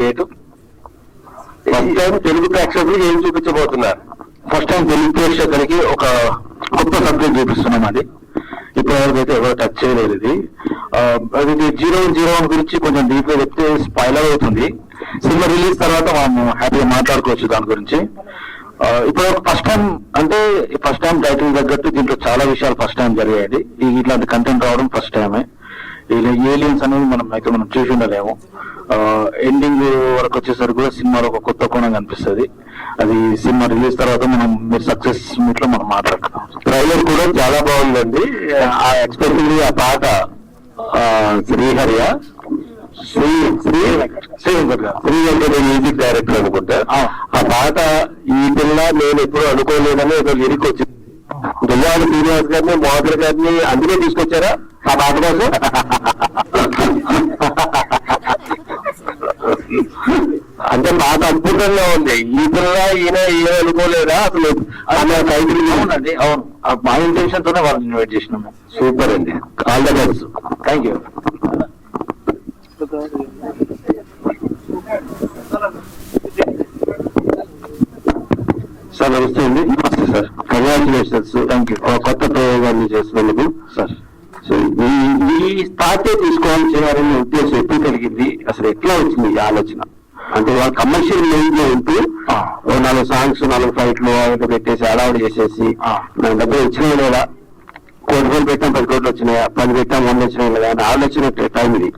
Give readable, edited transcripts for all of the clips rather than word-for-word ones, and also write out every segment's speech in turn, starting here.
Gate first time Telugu ప్రేక్షకులకి ఏం చూపించబోతున్నారు? First time Telugu ప్రేక్షకులకి ఒక కొత్త సబ్జెక్ట్ చూపిస్తున్నాం. అది ఇప్పటివరకు అయితే ఎవరు టచ్ చేయలేదు. ఇది అది 001 గురించి కొంచెం డీప్ గా చెప్తే స్పాయిలర్ అవుతుంది. సినిమా రిలీజ్ తర్వాత మనం హ్యాపీగా మాట్లాడుకోవచ్చు దాని గురించి. ఇప్పుడు ఫస్ట్ టైం అంటే ఫస్ట్ టైం టైటిల్ తగ్గట్టు దీంట్లో చాలా విషయాలు ఫస్ట్ టైం జరిగాయి. ఇట్లాంటి కంటెంట్ రావడం ఫస్ట్ టైమే. ఏలియన్స్ అనేది మనం చూసి ఉండలేము. ఎండింగ్ వరకు వచ్చేసరికి కూడా సినిమాలో ఒక కొత్త కోణం కనిపిస్తుంది. అది సినిమా రిలీజ్ తర్వాత మీరు సక్సెస్ మీట్ లో మనం మాట్లాడుతున్నాం. ట్రైలర్ కూడా చాలా బాగుందండి. ఆ ఎక్స్పెక్టివ్లీ ఆ పాట శ్రీహరియ శ్రీ వెంకట మ్యూజిక్ డైరెక్టర్ అనుకుంటా. ఆ పాట ఈ పిల్ల నేను ఎప్పుడు అనుకోలేదని ఒక లిరిక్ వచ్చింది. దుల్లాడి శ్రీనివాస్ గారిని మోహన్ గారిని అందుకే తీసుకొచ్చారా ఆ పాట కోసం? అంటే పాట అద్భుతంగా ఉంది. ఈ పిల్ల ఈయన అనుకోలేదా అసలు? అవునండి, అవును. మా ఇంటెన్షన్ తోనే వాళ్ళని ఇన్వైట్ చేసినాము. సూపర్ అండి, all the best. Thank you sir. నమస్తే అండి. నమస్తే సార్. కంగ్రాచులేషన్స్. Thank you. కొత్త ప్రయోగాన్ని చేస్తున్నందుకు సార్. సో ఈ పార్టీ తీసుకోవాలని చేయాలనే ఉద్దేశం ఎప్పుడు కలిగింది? అసలు ఎట్లా వచ్చింది ఈ ఆలోచన? అంటే వాళ్ళ కమర్షియల్ రేంజ్ లో ఉంటూ 4 సాంగ్స్ 4 ఫైట్లు పెట్టేసి అలవాటు చేసేసి మన దగ్గర వచ్చినాయి లేదా, 1 కోటి పెట్టాం 10 కోట్లు వచ్చినాయా, 10 పెట్టాం 100 వచ్చినాయి లేదా అని ఆలోచన టైం ఇది.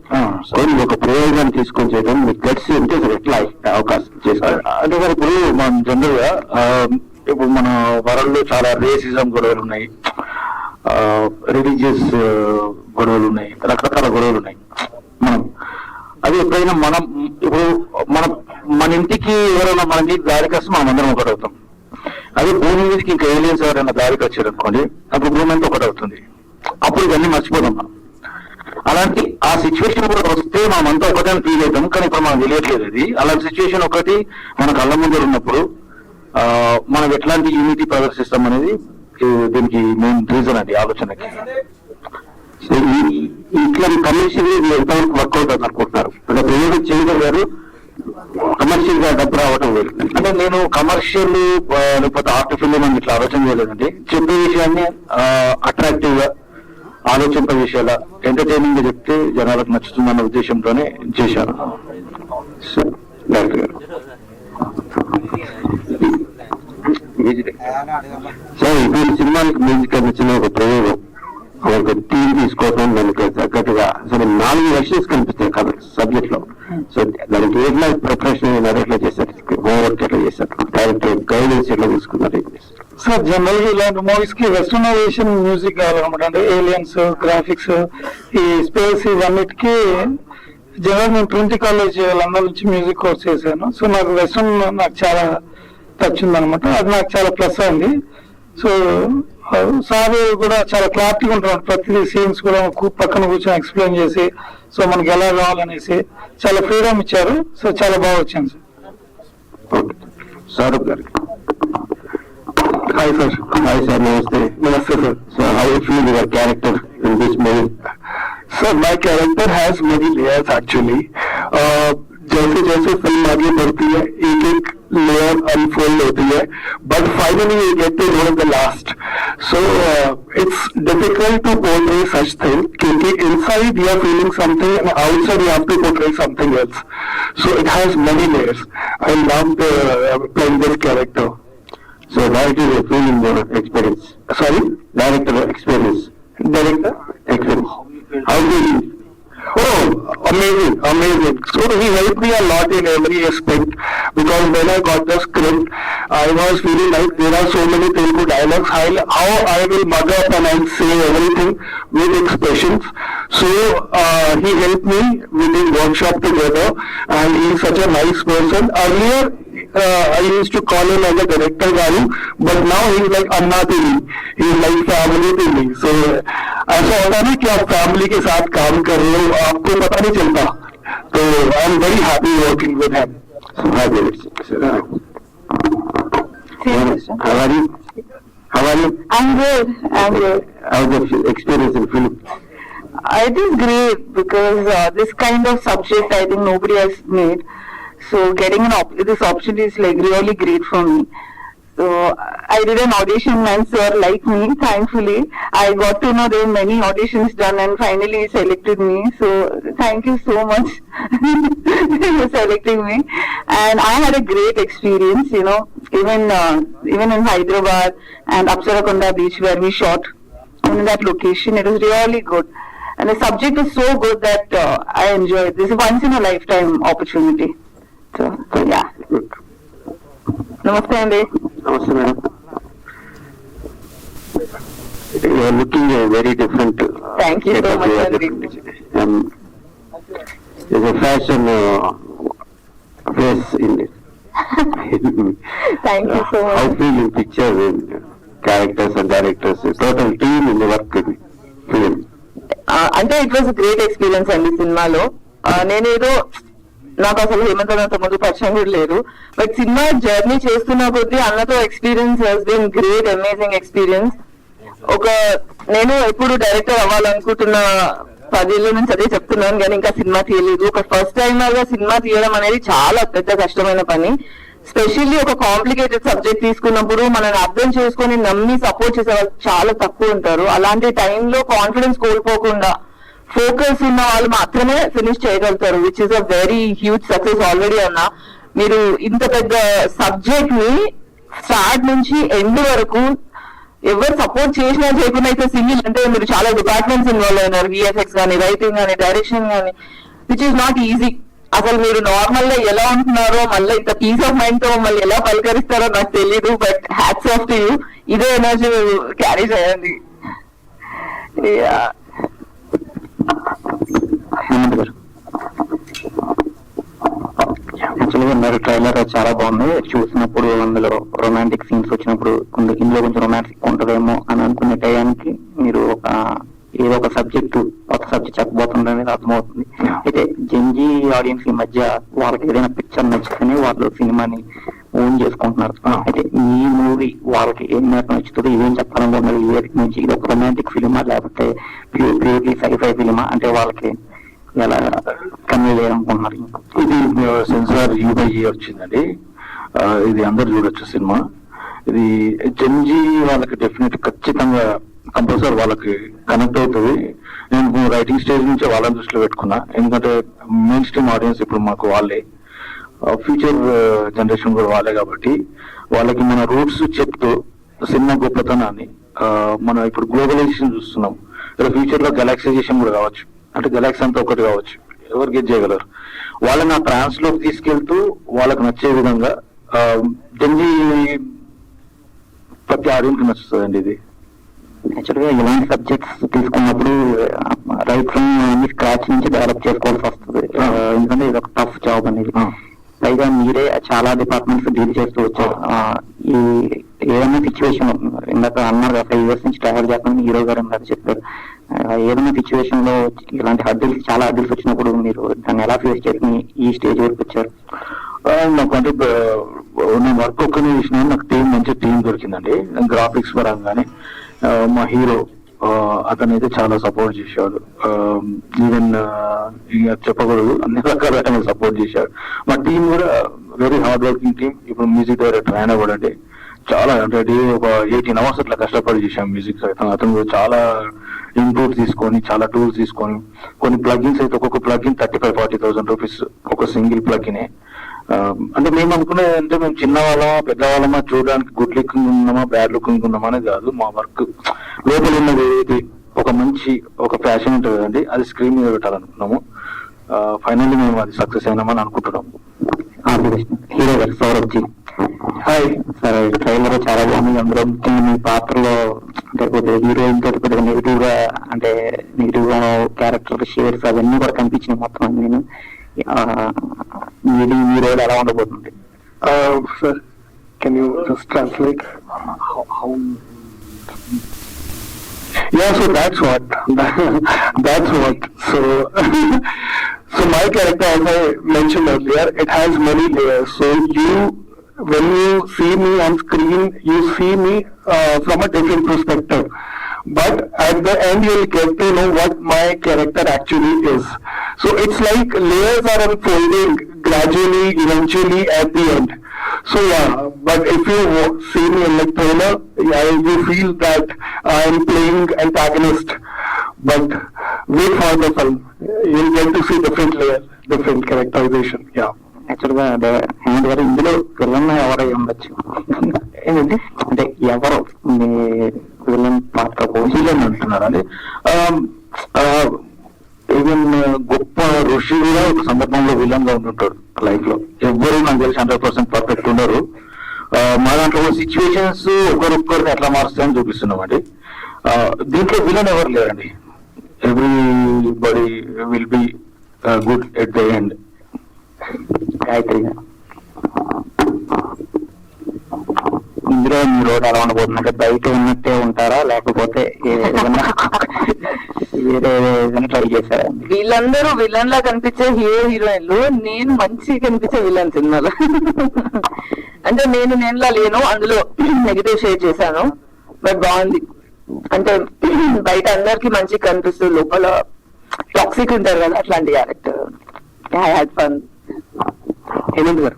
సో ఒక ప్రయోగాన్ని తీసుకొని చేయడం మీకు గట్స్ ఉంటే అసలు ఎట్లా అవకాశం చేస్తారు? అంటే సార్ ఇప్పుడు మనం జనరల్ గా ఇప్పుడు మన వరల్డ్ చాలా రేసిజం గొడవలు ఉన్నాయి, రిలీజియస్ గొడవలు ఉన్నాయి, రకరకాల గొడవలు ఉన్నాయి. మనం అది ఎప్పుడైనా మనం ఇప్పుడు మన ఇంటికి ఎవరైనా మన ఇంటికి దారికి వస్తే మనం అందరం ఒకటి అవుతాం. అదే భూమి మీదకి ఇంకా ఏలియన్స్ ఎవరైనా దారికి వచ్చారు అనుకోండి, అప్పుడు భూమి అంతా ఒకటి అవుతుంది. అప్పుడు ఇవన్నీ మర్చిపోతాం మనం. అలాంటి ఆ సిచ్యువేషన్ కూడా వస్తే మనం అంతా ఒకటే ఫీల్ అవుతాం. కానీ ఇప్పుడు మనం తెలియట్లేదు. అది అలాంటి సిచ్యువేషన్ ఒకటి మన కళ్ళ ముందు ఉన్నప్పుడు మనం ఎట్లాంటి యూనిటీ ప్రదర్శిస్తాం అనేది దీనికి మెయిన్ రీజన్ అది ఆలోచనకి. సో ఇట్లా కమర్షియల్ ఎంతవరకు వర్కౌట్ అవుతుంది అనుకుంటున్నారు? అంటే ప్రయోగం చేయగలిగారు, కమర్షియల్ గా డబ్బు రావడం లేదు. అంటే నేను కమర్షియల్ లేకపోతే ఆర్ట్ ఫిల్మ్ అని ఇట్లా ఆలోచన చేయలేదండి. చెప్పే విషయాన్ని అట్రాక్టివ్ గా ఆలోచింపే విషయాల ఎంటర్టైనింగ్ గా చెప్తే జనాలకు నచ్చుతుందన్న ఉద్దేశంతోనే చేశాను. డైరెక్టర్ గారు సార్, ఇప్పుడు సినిమానికి మ్యూజిక్ నచ్చిన ఒక ప్రయోగం, ఒక థీమ్ తీసుకోవడం, దానికి తగ్గట్టుగా అసలు 4 వెర్షన్స్ కనిపిస్తాయి కదా సబ్జెక్ట్ లో. సో దానికి ఎట్లా ప్రిపరేషన్ అయినారు, ఎట్లా చేశారు, హోంవర్క్ ఎట్లా చేశారు, డైరెక్టర్ గైడెన్స్ ఎట్లా తీసుకున్నారు? సార్ జనరల్ గా ఇలాంటి మూవీస్ కి వెస్టర్నైజేషన్ మ్యూజిక్ కావాలన్నమాట. అంటే ఏలియన్స్, గ్రాఫిక్స్, ఈ స్పేస్, ఇవన్నిటికీ జనరల్ నేను ట్రినిటీ కాలేజ్ లండన్ నుంచి మ్యూజిక్ కోర్స్ చేశాను. సో నాకు వెస్టర్న్ నాకు చాలా టచ్ ఉందనమాట. అది నాకు చాలా ప్లస్ అయింది. సో సార్ కూడా చాలా క్లారిటీగా ఉంటున్నాడు. ప్రతి సీన్స్ కూడా పక్కన కూర్చొని ఎక్స్ప్లెయిన్ చేసి, సో మనకి ఎలా కావాలనేసి చాలా ఫ్రీడమ్ ఇచ్చారు. సో చాలా బాగా వచ్చింది sir. Hi sir. Hi sir, నమస్తే. నమస్తే sir. So how you feel your character in this movie? Sir my character has many layers actually. जैसे जैसे फिल्म आगे बढ़ती है एक एक लेयर अनफोल्ड होती है, but finally we get to know the last. So it's difficult to portray such thing, क्योंकि inside you are feeling something and outside you have to portray something else. So it has many layers. I love playing this character. So that is a feeling experience. Sorry, director experience. director Experience. How did you? Oh, amazing. So he helped me a lot in every aspect, because when I got the script, I was feeling like there are so many Telugu dialogues. How I will mug up and I'll say everything with expressions. So he helped me with the workshop together, and he is such a nice person. Earlier, I used to call him as a director Garu, but now he is like Anna to me. He is like family to me. So ऐसा होता नहीं कि आप family के साथ काम कर रहे हो, आपको पता नहीं चलता. तो I am very happy working with him. How are you? I'm good. How's the experience in film? It is great because this kind of subject I think nobody has made. So getting this opportunity is like really great for me. So I did an audition and sir liked me, thankfully. I got to know there were many auditions done and finally he selected me. So thank you so much for selecting me. And I had a great experience, you know, even in Hyderabad and Apsarakonda beach where we shot in that location. It was really good. And the subject is so good that I enjoy it. This is once in a lifetime opportunity. So yeah. Namaste, Andy. Namaste, madam. You are looking very different. Thank you so much, Andy. There's a fashion face in it. Thank you so How much. feel you picture in characters and directors, total team in the work in film. అంటే it was great experience అండి సినిమాలో. నేనేదో నాకు అసలు హేమంత్ అన్నతో ముందు పరిచయం కూడా లేదు, బట్ సినిమా జర్నీ చేస్తున్న కొద్దీ అన్నతో experience he's been great, amazing experience. నేను ఎప్పుడు డైరెక్టర్ అవ్వాలనుకుంటున్న 10 ఏళ్ళ నుంచి అదే చెప్తున్నాను, కానీ ఇంకా సినిమా తీయలేదు. ఒక ఫస్ట్ టైమర్ గా సినిమా తీయడం అనేది చాలా పెద్ద కష్టమైన పని. స్పెషల్లీ ఒక కాంప్లికేటెడ్ సబ్జెక్ట్ తీసుకున్నప్పుడు మనల్ని అర్థం చేసుకొని నమ్మి సపోర్ట్ చేసే వాళ్ళు చాలా తక్కువ ఉంటారు. అలాంటి టైంలో కాన్ఫిడెన్స్ కోల్పోకుండా ఫోకస్ ఉన్న వాళ్ళు మాత్రమే ఫినిష్ చేయగలుగుతారు, which is a very huge success already అన్న. మీరు ఇంత పెద్ద సబ్జెక్ట్ ని స్టార్ట్ నుంచి ఎండ్ వరకు ఎవరు సపోర్ట్ చేసినా చేయకుండా అయితే సింగిల్, అంటే మీరు చాలా డిపార్ట్మెంట్స్ ఇన్వాల్వ్ అయినారు, విఎఫ్ఎక్స్ కానీ, రైటింగ్ కానీ, డైరెక్షన్ కానీ, విచ్ ఇస్ నాట్ ఈజీ. అసలు మీరు నార్మల్ గా ఎలా ఉంటున్నారో మళ్ళీ ఇంత పీస్ ఆఫ్ మైండ్ తో మళ్ళీ ఎలా పలకరిస్తారో నాకు తెలియదు, but hats off to you. ఇదే ఎనర్జీ క్యారీ చేయండి. యాక్చువల్గా మీరు ట్రైలర్ చాలా బాగుంది. చూసినప్పుడు అందులో రొమాంటిక్ సీన్స్ వచ్చినప్పుడు ఇందులో కొంచెం రొమాంటిక్ ఉంటుందేమో అని అనుకునే టయానికి మీరు ఏదో ఒక సబ్జెక్టు కొత్త సబ్జెక్ట్ చెప్పబోతుందనేది అర్థమవుతుంది. అయితే జెన్జీ ఆడియన్స్ ఈ మధ్య వాళ్ళకి ఏదైనా పిక్చర్ నచ్చితేనే వాళ్ళు సినిమాని ఓన్ చేసుకుంటున్నారు. అయితే ఈ మూవీ వాళ్ళకి ఏం మేరకు నచ్చుతుంది, ఏం చెప్పాలనుకుంటున్నారు, ఈ ఏరిక నుంచి ఇది ఒక రొమాంటిక్ ఫిలిమా లేకపోతే ప్యూర్లీ సైఫై ఫిలిమా, అంటే వాళ్ళకి ఎలా కన్వే చేయాలనుకుంటున్నారు? ఇది సెన్సార్ UBE వచ్చిందండి. ఇది అందరు చూడొచ్చు సినిమా. ఇది జెన్జీ వాళ్ళకి డెఫినెట్ ఖచ్చితంగా కంపల్సరీ వాళ్ళకి కనెక్ట్ అవుతుంది. నేను రైటింగ్ స్టేజ్ నుంచే వాళ్ళని దృష్టిలో పెట్టుకున్నా, ఎందుకంటే మెయిన్ స్ట్రీమ్ ఆడియన్స్ ఇప్పుడు మాకు వాళ్ళే, ఫ్యూచర్ జనరేషన్ కూడా వాళ్ళే, కాబట్టి వాళ్ళకి మన రూట్స్ చెప్తూ సినిమా గొప్పతనాన్ని, మనం ఇప్పుడు గ్లోబలైజేషన్ చూస్తున్నాం, ఫ్యూచర్ లో గెలాక్సైజేషన్ కూడా కావచ్చు, అంటే గెలాక్సీ అంతా ఒకటి కావచ్చు, ఎవరు గెట్ చేయగలరు. వాళ్ళని ఆ ట్రాన్స్ లోకి తీసుకెళ్తూ వాళ్ళకి నచ్చే విధంగా జెన్జీ ప్రతి ఆడియన్స్ నచ్చుతుందండి ఇది. యాక్చువల్గా ఇలాంటి సబ్జెక్ట్స్ తీసుకున్నప్పుడు రైట్ ఫ్రమ్ స్క్రాచ్ నుంచి డెవలప్ చేసుకోవాల్సి వస్తుంది, ఎందుకంటే ఇది ఒక టఫ్ జాబ్ అనేది. పైగా మీరే చాలా డిపార్ట్మెంట్స్ డీల్ చేస్తూ వచ్చారు. ఈ ఏదైనా సిచ్యువేషన్, ఇందాక అన్నారు 5 years నుంచి ట్రావెల్ చేస్తామని హీరో గారు అన్నారు చెప్పారు. ఏదైనా సిచ్యువేషన్ లో ఇలాంటి చాలా హర్డిల్స్ వచ్చినప్పుడు మీరు దాన్ని ఎలా ఫేస్ చేసి ఈ స్టేజ్ వరకు వచ్చారు? నాకు అంటే నేను వర్క్ ఒక్కనే చేసిన, నాకు మంచి టీం దొరికిందండి. గ్రాఫిక్స్ పరంగానే మా హీరో అతను అయితే చాలా సపోర్ట్ చేశాడు. ఈవెన్ ఇక చెప్పకూడదు, అన్ని రకాల సపోర్ట్ చేశాడు. మా టీం కూడా వెరీ హార్డ్ వర్కింగ్ టీం. ఇప్పుడు మ్యూజిక్ డైరెక్టర్ ఆయన కూడా అంటే చాలా, అంటే ఒక 18 hours అట్లా కష్టపడి చేశాం మ్యూజిక్. అతను కూడా చాలా ఇన్పుట్ తీసుకొని, చాలా టూల్స్ తీసుకొని, కొన్ని ప్లగిన్స్ అయితే ఒక్కొక్క ప్లగిన్ 35,000-40,000 రూపీస్ ఒక సింగిల్ ప్లగినే. అంటే మేము అనుకునేది అంటే మేము చిన్నవాళ్ళమా పెద్దవాళ్ళమా, చూడడానికి గుడ్ లుకింగ్ ఉన్నామా బ్యాడ్ లుకింగ్ ఉన్నామా అనేది కాదు. మా వర్క్ లోపల ఉన్నది ఏది ఒక మంచి ఒక ఫ్యాషన్ ఉంటుంది కదండి, అది స్క్రీన్ మీద పెట్టాలనుకున్నాము. ఫైనల్లీ మేము అది సక్సెస్ అయినామని అనుకుంటున్నాము. హీరో గారు Saurabh ji, hi sir. Trailer చాలా బాగుంది. అందులో ముఖ్యంగా మీ పాత్రలో అంటే కొద్దిగా హీరోయిన్ తోటి కొద్దిగా నెగిటివ్ గా క్యారెక్టర్ షేర్స్ అవన్నీ కూడా కనిపించినాయి మొత్తం. నేను ఈ రోల్ ఎలా ఉండబోతుంది? Sir, can you just translate? How? Yeah, so that's what. So my character, as I mentioned earlier, it has many layers. So when you see me on screen, you see me from a different perspective. But at the end, you'll get to know what my character actually is. So it's like layers are unfolding gradually, eventually at the end. So yeah, but if you see me in the trailer, yeah, you feel that I am playing antagonist. But wait for the film, you'll get to see different layer, different characterization. Yeah. Actual గా అదే హేమంత్ గారు ఇందులో villain ఎవరై ఉండొచ్చు ఏంటంటే అంటే ఎవరు మీ villain పాత్ర విలన్ అంటున్నారు అంటే ఈవెన్ గొప్ప ఋషి కూడా ఒక సందర్భంలో విలన్ గా ఉంటుంటాడు లైఫ్ లో. ఎవ్వరు నాకు తెలిసి 100% పర్ఫెక్ట్ ఉండరు. మా దాంట్లో సిచ్యువేషన్స్ ఒకరొక్కరిని ఎట్లా మారుస్తాయని చూపిస్తున్నాం అండి. దీంట్లో విలన్ ఎవరు లేరండి. Everybody will be good at the end. Gayatri ఇందులో మీరు ఎలా ఉండబోతుందంటే బయట ఉన్నట్టే ఉంటారా లేకపోతే ఏదైనా ట్రై చేశారా? వీళ్ళందరూ విలన్ లా కనిపించే హీరో హీరోయిన్లు, నేను మంచి కనిపించే విలన్ సినిమాలో. అంటే నేనులా లేను, అందులో నెగిటివ్ షేర్ చేశాను. బట్ బాగుంది. అంటే బయట అందరికి మంచి కనిపిస్తూ లోపల టాక్సిక్ ఉంటారు కదా, అట్లాంటి character. I had fun. Hemant గారు,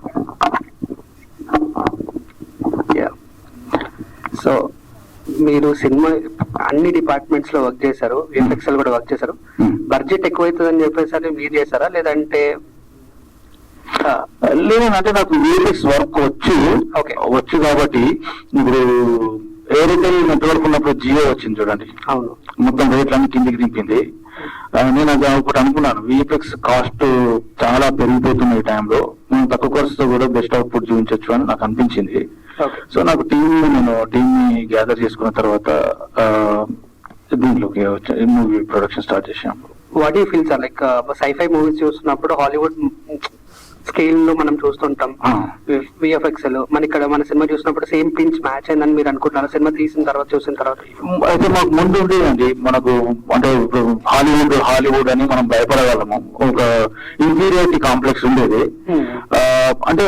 సో మీరు సినిమా అన్ని డిపార్ట్మెంట్స్ లో వర్క్ చేశారు, విఎఫ్ఎక్స్ లో కూడా వర్క్ చేశారు. బడ్జెట్ ఎక్కువైతుందని చెప్పేసి మీరు చేశారా లేదంటే? లేదంటే నాకు విఎఫ్ఎక్స్ వర్క్ వచ్చు కాబట్టి ఇప్పుడు ఎయిర్టెల్ నెట్వర్క్ ఉన్నప్పుడు జియో వచ్చింది చూడండి. అవును, మొత్తం రేట్లన్నీ కిందికి దింపింది. నేను అది ఒకటి అనుకున్నాను, విఎఫ్ఎక్స్ కాస్ట్ చాలా పెరిగిపోతున్న ఈ టైంలో మనం తక్కువ ఖర్చుతో కూడా బెస్ట్ అవుట్పుట్ చూపించవచ్చు అని నాకు అనిపించింది. సో నాకు నేను టీమ్ ని గ్యాదర్ చేసుకున్న తర్వాత దీంట్లోకి మూవీ ప్రొడక్షన్ స్టార్ట్ చేశాం. What you feel sir, like scifi movies చూస్తున్నప్పుడు హాలీవుడ్ స్కేల్ లో మనం చూస్తుంటాం విఎఫ్ఎక్స్ లో, మన ఇక్కడ మన సినిమా చూసినప్పుడు సేమ్ పించ్ మ్యాచ్ అయిందని మీరు అనుకుంటున్నారు సినిమా చూసిన తర్వాత? అయితే మాకు ముందు ఉండేదండి, మనకు అంటే హాలీవుడ్ అని మనం భయపడగలము, ఒక ఇన్ఫీరియారిటీ కాంప్లెక్స్ ఉండేది. అంటే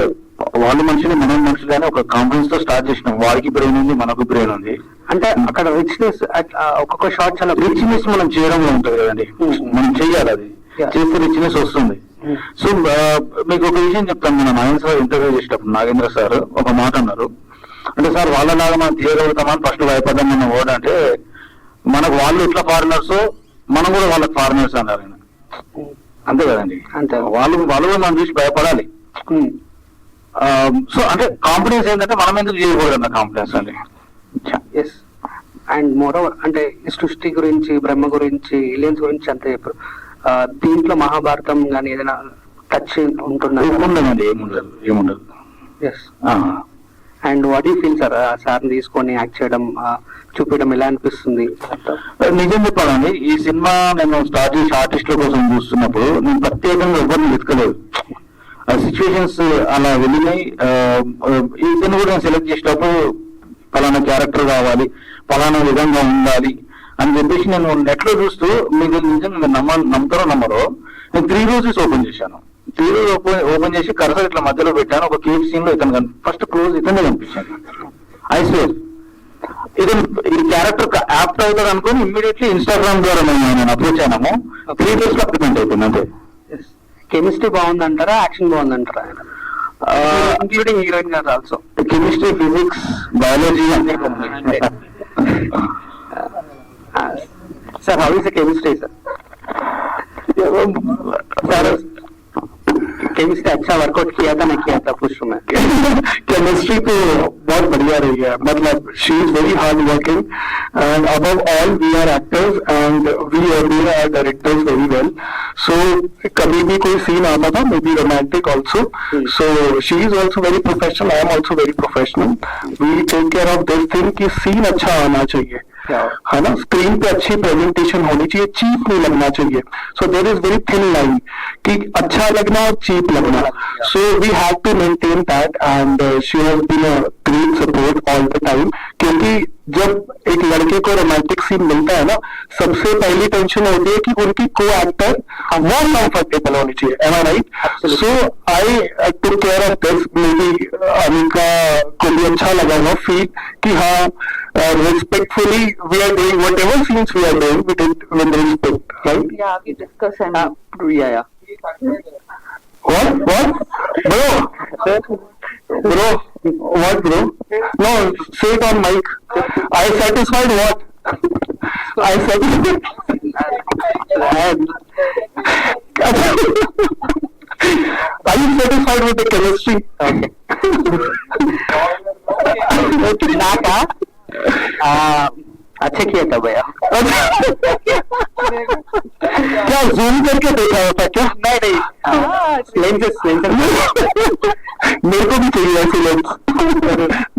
వాళ్ళు మనుషులు మనం మనుషులు అని ఒక కాన్ఫిడెన్స్ తో స్టార్ట్ చేసినాం. వారికి బ్రెయిన్ ఉంది, మనకు బ్రెయిన్ ఉంది. అంటే అక్కడ రిచ్నెస్, ఒక్కొక్క షాట్ చాలా రిచ్నెస్ మనం చేయడంలో ఉంటుంది కదండి. మనం చెయ్యాలి, అది చేస్తే రిచ్నెస్ వస్తుంది. సో మీకు ఒక విషయం చెప్తాను, మన నాయన్ సార్ ఇంటర్వ్యూ చేసేటప్పుడు నాగేంద్ర సార్ ఒక మాట అన్నారు. అంటే సార్ వాళ్ళలాగా మనం తీయగలుగుతామని ఫస్ట్ భయపడ్డాం మన ఓడ అంటే, మనకు వాళ్ళు ఎట్లా ఫారినర్స్ మనం కూడా వాళ్ళకి ఫారినర్స్ అన్నారు. అంతే కదండి, అంతే. వాళ్ళు కూడా మనం చూసి భయపడాలి. సో అంటే కాన్ఫిడెన్స్ ఏంటంటే మనం ఎందుకు చేయకూడదు అన్న కాన్ఫిడెన్స్ అండి. ఎస్, అండ్ మోర్ ఓవర్ అంటే సృష్టి గురించి, బ్రహ్మ గురించి, ఏలియన్స్ గురించి అంతే చెప్పారు. దీంట్లో మహాభారతం కానీ ఏదైనా టచ్ ఉంటుందండి? ఏముండదు. Yes. And what you feel sir, sir తీసుకొని యాక్ట్ చేయడం, చూపించడం ఎలా అనిపిస్తుంది? నిజం చెప్పాలండి, ఈ సినిమా నేను స్టార్ట్ చేసి ఆర్టిస్టుల కోసం చూస్తున్నప్పుడు నేను ప్రత్యేకంగా ఎవరిని వెతకలేదు. సిచ్యువేషన్స్ అలా వెళ్ళినాయి. ఈ సినిమా కూడా నేను సెలెక్ట్ చేసేటప్పుడు పలానా క్యారెక్టర్ కావాలి, పలానా విధంగా ఉండాలి అని చెప్పేసి నేను నెట్ లో చూస్తూ, మీకు నిజంగా నమ్ముతారో నమ్మరో, నేను 3 రోజెస్ ఓపెన్ చేశాను. 3 రోజు ఓపెన్ చేసి కర్సర్ ఇట్లా మధ్యలో పెట్టాను. ఒక కేవ్ సీన్ లో ఇతను ఫస్ట్ క్లోజ్ ఇతనే కనిపించాను. ఐ స్వేర్ ఈ క్యారెక్టర్ యాప్ట్ అవుతుంది అనుకుని ఇమ్మీడియట్లీ ఇన్స్టాగ్రామ్ ద్వారా నేను అప్రోచ్ అయినాము. 3 days లో అప్లిమెంట్ అయిపోయింది అంతే. కెమిస్ట్రీ బాగుందంటారా, యాక్షన్ బాగుందంటారా? ఇంక్లూడింగ్ హీరోయిన్ గారు ఆల్సో. కెమిస్ట్రీ, ఫిజిక్స్, బయాలజీ అన్ని sir, how is the chemistry sir? Sir chemistry अच्छा वर्कआउट किया था, नहीं किया था पुष्प में? केमिस्ट्री तो बहुत बढ़िया रही है. मतलब she is very hard working and above all we are actors and we are directors very well. So कभी भी कोई सीन आता था, maybe romantic also, so she is also very professional, I am also very professional. We take care of this thing कि scene अच्छा आना चाहिए, है ना. स्क्रीन पे अच्छी प्रेजेंटेशन होनी चाहिए, चीप नहीं लगना चाहिए. So there is very thin line कि अच्छा लगना और चीप लगना. So we have to maintain that and she has been a great support all the time. क्योंकि जब एक लड़के को रोमांटिक सीन मिलता है ना, सबसे पहली टेंशन होती है कि उनकी को एक्टर वो कंफर्टेबल होनी चाहिए. Am I right? So I took care of this. Maybe Anika को भी अच्छा लगा वो फील कि हाँ, respectfully we are doing whatever scenes we are doing with it with respect, right? Yeah, we discuss and yeah. What? Bro? Bro? What, bro? No, say it on mic. I satisfied what? I satisfied. Are you satisfied with the chemistry? Okay. नाका अच्छा किया था भैया. क्या zoom करके देखा होता क्या? नहीं लेंसेस मेरे को भी चाहिए ऐसे lens.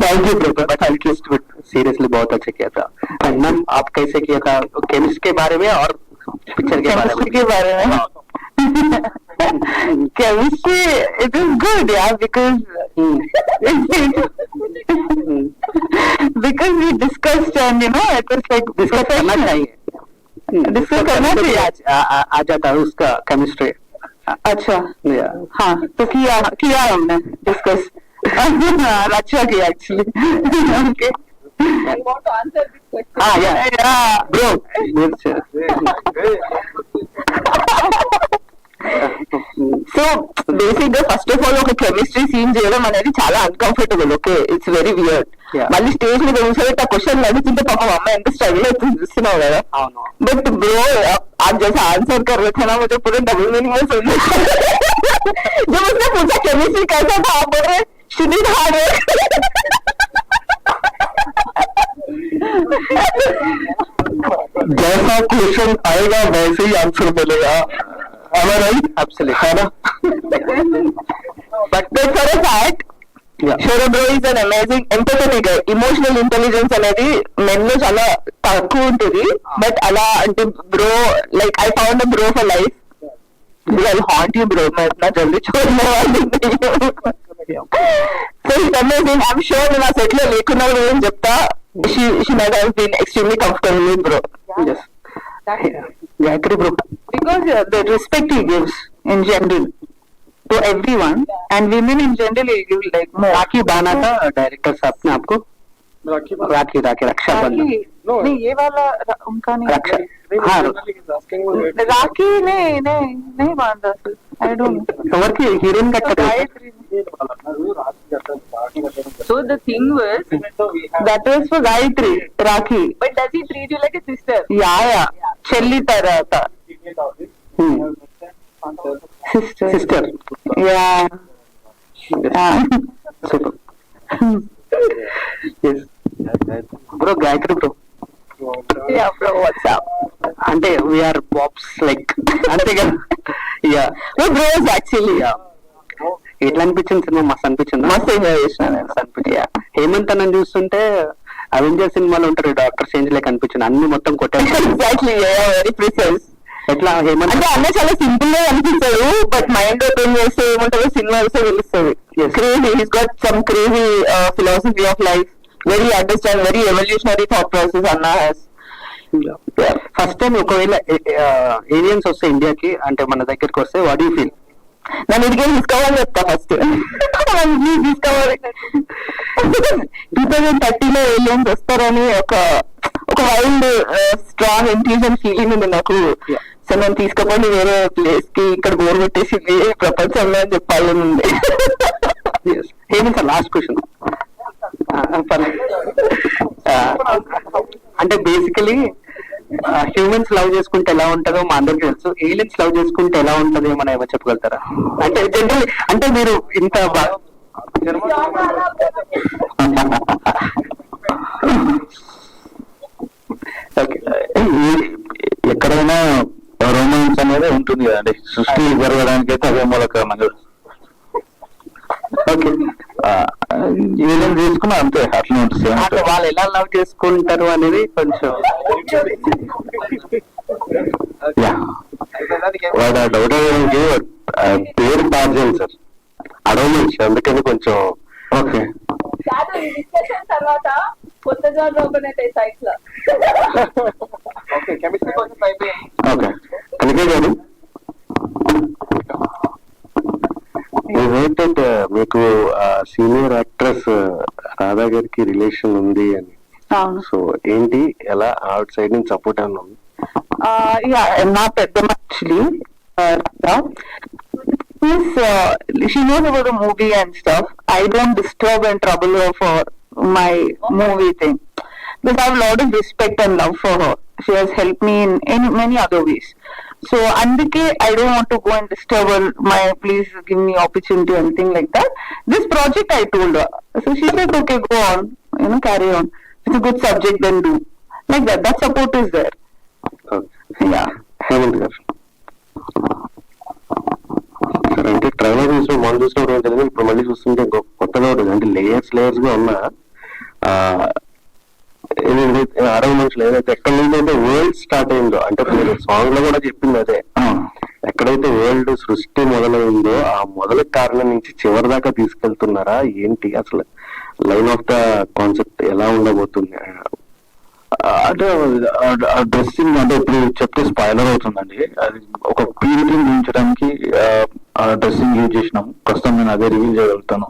Thank you brother. But seriously बहुत अच्छा किया था. एंड मैम आप कैसे किया था केमिस्ट्री के बारे में और पिक्चर के बारे में? के बारे में chemistry it is good because because we discussed and it was like discuss करना चाहिए. डिस्कस करना चाहिए. आ जाता है उसका केमिस्ट्री. अच्छा या हाँ तो किया हमने डिस्कस अच्छा किया एक्चुअली. ओके हाँ या ब्रो సో బేసిక్ గా ఫస్ట్ ఆఫ్ ఆల్ ఒక కెమిస్ట్రీ సీన్ చేయడం అనేది చాలా uncomfortable. Okay it's very weird. Yeah. మళ్ళీ స్టేజ్ మీద కూర్చోబెట్టి ఆ క్వశ్చన్ అడుగుతుంటే పాపం అమ్మాయి ఎంత స్ట్రగుల్ అవుతుంది చూస్తున్నావు కదా. అవును. बट ब्रो आज जैसे आंसर कर रहे थे ना मुझे पूरे डबल मीनिंग में सुन जब उसने पूछा केमिस्ट्री कैसा था आप बोल रहे शी डिड हार्ड जैसा क्वेश्चन आएगा वैसे ही आंसर मिलेगा. Am I right? Absolutely. है ना? But for a fact, Yeah. Shourya bro is an amazing empathetic guy. Emotional intelligence అనేది మెన్ లో చాలా తక్కువ ఉంటుంది. బట్ అలా అంటే bro like I found a bro for life. I haunt you bro. मैं इतना जल्दी छोड़ने वाली नहीं हूँ. So it's amazing. I'm sure నేను ఆ సెట్ లో లేకున్నా కూడా నేను చెప్తా she might have been extremely comfortable with bro. Yes. Gayatri bro Because the respect he gives in general to everyone and women in general he gives like more. राखी बाना था director साहब ने आपको. राखी रक्षाबंधन. नहीं ये वाला उनका नहीं. रक्षा हाँ राखी नहीं बांधा. I don't know. ఎవరికి heroine కట్టగా. So the thing was that was for Gayatri Rakhi. But does he treat you like a sister? Yeah. చెల్లి తర్వాత sister. yeah. Super. Bro Gayatri bro Yeah bro, what's up? అంటే we are Bob's like అంతే కదా. Yeah No bros actually. ఎట్లా అనిపించింది cinema? మస్తు అనిపించింది. మస్తు ఎంజాయ్ చేసిన నేను. అనిపించింది. హేమంత్ అన్న చూస్తుంటే అవెంజర్ సినిమాలో ఉంటారు డాక్టర్ చేంజ్ లేక అనిపించింది. అన్ని మొత్తం కొట్టారు. Exactly very precise. ఎట్లా హేమంత్ అంటే అన్న చాలా సింపుల్ గా అనిపిస్తాడు బట్ మైండ్ ఓపెన్ చేస్తే ఏముంటుందో సినిమా చూస్తే తెలుస్తుంది. Crazy he's got some crazy philosophy of life. Very understand very evolutionary thought process అన్న హ్యాస్. ఫస్ట్ టైం ఒకవేళ ఏలియన్స్ వస్తే ఇండియాకి అంటే మన దగ్గరికి వస్తే వాట్ యూ ఫీల్? నన్ను ఇదిగే తీసుకోవాలని చెప్తా ఫస్ట్. తీసుకోవాలి 2030లో ఏలియన్స్ వస్తారని ఒక వైల్డ్ స్ట్రాంగ్ ఇంటెలిజెంట్ ఫీలింగ్ ఉంది నాకు. సో నేను తీసుకుపోయి వేరే ప్లేస్ కి ఇక్కడ బోర్ కొట్టేసింది ప్రపంచంలో అని చెప్పాలని ఉంది. ఏమి సార్ లాస్ట్ క్వశ్చన్. అంటే బేసికలీ హ్యూమన్స్ లవ్ చేసుకుంటే ఎలా ఉంటుందో మా అందరికి తెలుసు. ఏలియన్స్ లవ్ చేసుకుంటే ఎలా ఉంటుందో ఏమైనా ఏమో చెప్పగలుగుతారా? అంటే జనరల్ అంటే మీరు ఇంత ఓకే. ఎక్కడైనా రొమాన్స్ అనేది ఉంటుంది కదండి. సృష్టి జరగడానికి అయితే అదే మూల కారణం కదా. ఓకే ఏదైనా తీసుకున్నా అంతే అట్లా ఉంటుంది. అంటే వాళ్ళు ఎలా లవ్ చేసుకుంటారు అనేది కొంచెం వాడు ఆ డౌట్ అడగడానికి పేరు పాస్ చేయాలి సార్. అడగలేదు అందుకని కొంచెం ఓకే. తర్వాత కొత్త జాబ్ ఓపెన్ అవుతాయి సైట్స్ లో. ఓకే కలిగే గారు మీకు సీనియర్ యాక్ట్రెస్ రాధా గారికి రిలేషన్ ఉంది అని. సో ఏంటి ఎలా అవుట్ సైడ్ నుంచి సపోర్ట్ అని ఉంది? నా పెద్ద actually Yes, she knows about the movie and stuff. I don't disturb and trouble her for my movie thing. Because I have a lot of respect and love for her. She has helped me in many other ways. So, andike, I don't want to go and disturb her. Please give me opportunity or anything like that. This project I told her. So she said, okay, go on. Carry on. It's a good subject, then do. Like that. That support is there. Yeah. Hemant గారు sir, అంటే trailer చూసిన మనం చూసినప్పుడు ఏంటంటే ఇప్పుడు మళ్ళీ చూస్తుంటే ఇంకో కొత్తగా ఉంటుంది. అంటే లేయర్స్ గా ఉన్న అరవై మనుషులు ఏదైతే ఎక్కడి నుంచి అయితే వరల్డ్ స్టార్ట్ అయిందో, అంటే సాంగ్ లో కూడా చెప్పింది అదే, ఎక్కడైతే వరల్డ్ సృష్టి మొదలైందో ఆ మొదటి కారణం నుంచి చివరి దాకా తీసుకెళ్తున్నారా ఏంటి, అసలు లైన్ ఆఫ్ ద కాన్సెప్ట్ ఎలా ఉండబోతుంది? అంటే డ్రెస్సింగ్ అంటే ఇప్పుడు చెప్తే స్పాయిలర్ అవుతుందండి. అది ఒక పీరియడ్ ని ఊహించడానికి డ్రెస్సింగ్ యూజ్ చేసినాం. ప్రస్తుతం నేను అదే రివీల్ చేయగలుగుతాను.